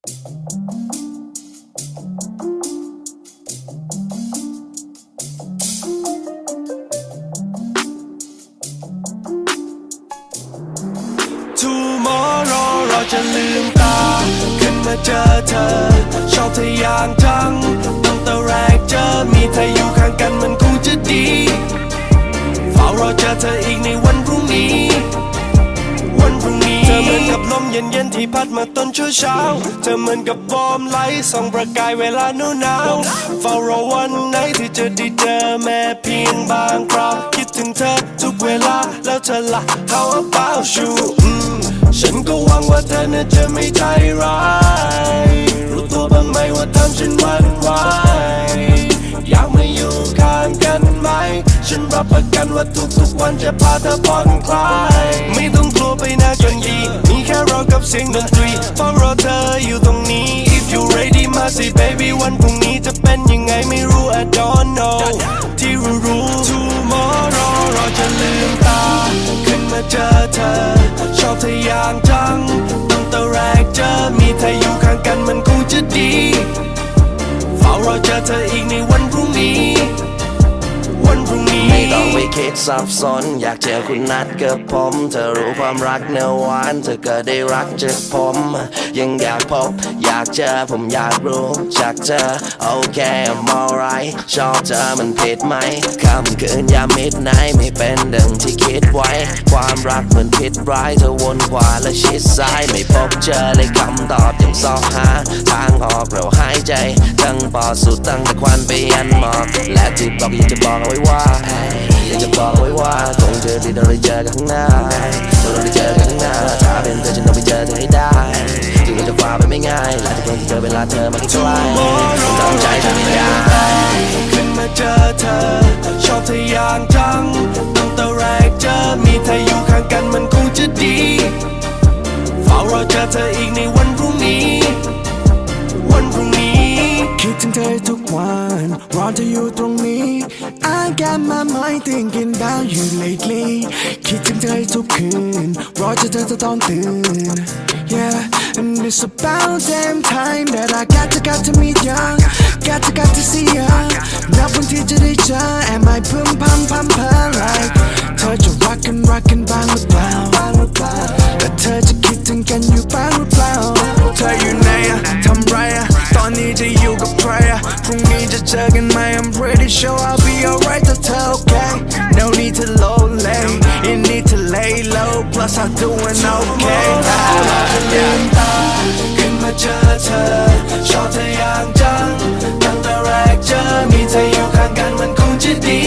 Tomorrow เราจะลืมตาขึ้นมาเจอเธอชอบเธออย่างจังตั้งแต่แรกเจอมีเธออยู่ข้างกันมันคงจะดีเฝ้ารอเจอเธออีกในวันพรุ่งนี้เธอเหมือนกับลมเย็นๆที่พัดมาตอนเช้าเธอเหมือนกับวอร์มไลท์ส่องประกายเวลาหนาวเฝ้ารอวันไหนที่จะได้เจอแม้เพียงบางคราวคิดถึงเธอทุกเวลาแล้วเธอละ How about you ฉันก็หวังว่าเธอน่าจะไม่ใจร้ายรู้ตัวบ้างไหมว่าทำฉันหวั่นไหวอยากมาอยู่ข้างกันไหมฉันรับประกันว่าทุกวันจะพาเธอผ่อนคลายไม่ต้องกลัวไปนะจนดีมีแค่เรากับเสียงดนตรีเฝ้ารอเธออยู่ตรงนี้ If you ready มาสิ baby วันพรุ่งนี้จะเป็นยังไงไม่รู้ I don't know ที่รู้ Tomorrow เราจะลืมตาขึ้นมาเจอเธอชอบเธออย่างจังตั้งแต่แรกเจอมีเธออยู่ข้างกันมันคงจะดีเฝ้ารอเจอเธออีกในวันพรุ่งนี้ไม่ต้องไปคิดซับซ้อนอยากเจอคุณนัดกับผมเธอรู้ความรักเนื้อหวานเธอก็ได้รักจากผมยังอยากพบอยากเจอผมอยากรู้จากเธอโอเค I'm alright ชอบเธอมันผิดไหมค่ำคืนยามมิดไนท์ไม่เป็นดังที่คิดไว้ความรักเหมือนพิษร้ายเธอวนขวาและชิดซ้ายไม่พบเจอเลยคำตอบยังสอบหาทางออกเราหายใจตั้งปอดสูดตั้งแต่ควันไปยันหมอกและที่บอกอยากจะบอกเอาไว้ว่าอยากจะบอกไว้ว่าคงเจอที่เราได้เจอกันข้างหน้าเราได้เจอกันข้างหน้าถ้าเป็นเธอฉันต้องไปเจอเธอให้ได้ถึงมันจะฝ่าไปไม่ง่ายหลายที่คนที่เจอเวลาเธอมาใกล้ๆตั้งใจจะไม่ได้ขึ้นมาเจอเธอชอบเธออย่างจังตั้งแต่แรกเจอมีเธออยู่ข้างกันมันคงจะดีเฝ้ารอเจอเธออีกในวันพรุ่งนี้คิดถึงเธอทุกวันรอเธออยู่ตรงนี้ I got my mind thinking about you lately คิดถึงเธอทุกคืนรอเธอจะต้องตื่น Yeah and it's about damn time that I got to meet ya got to see ya นับวันที่จะได้เจอ Am I พึ่มพำlike เธอจะรักกันบ้างหรือเปล่าแต่เธอจะคิดถึงกันอยู่บ้างหรือเปล่าเธออยู่ไหนอะทำไรอะตอนนี้จะอยู่กับใครอะพรุ่งนี้จะเจอกันไหม I'm pretty sure I'll be alright ถ้าเธอ okay No need to low lay You need to lay low Plus I'm doing okay ลืมตาขึ้นมาเจอเธอชอบเธออย่างจังตั้งแต่แรกเจอมีเธออยู่ข้างกันมันคงจะดี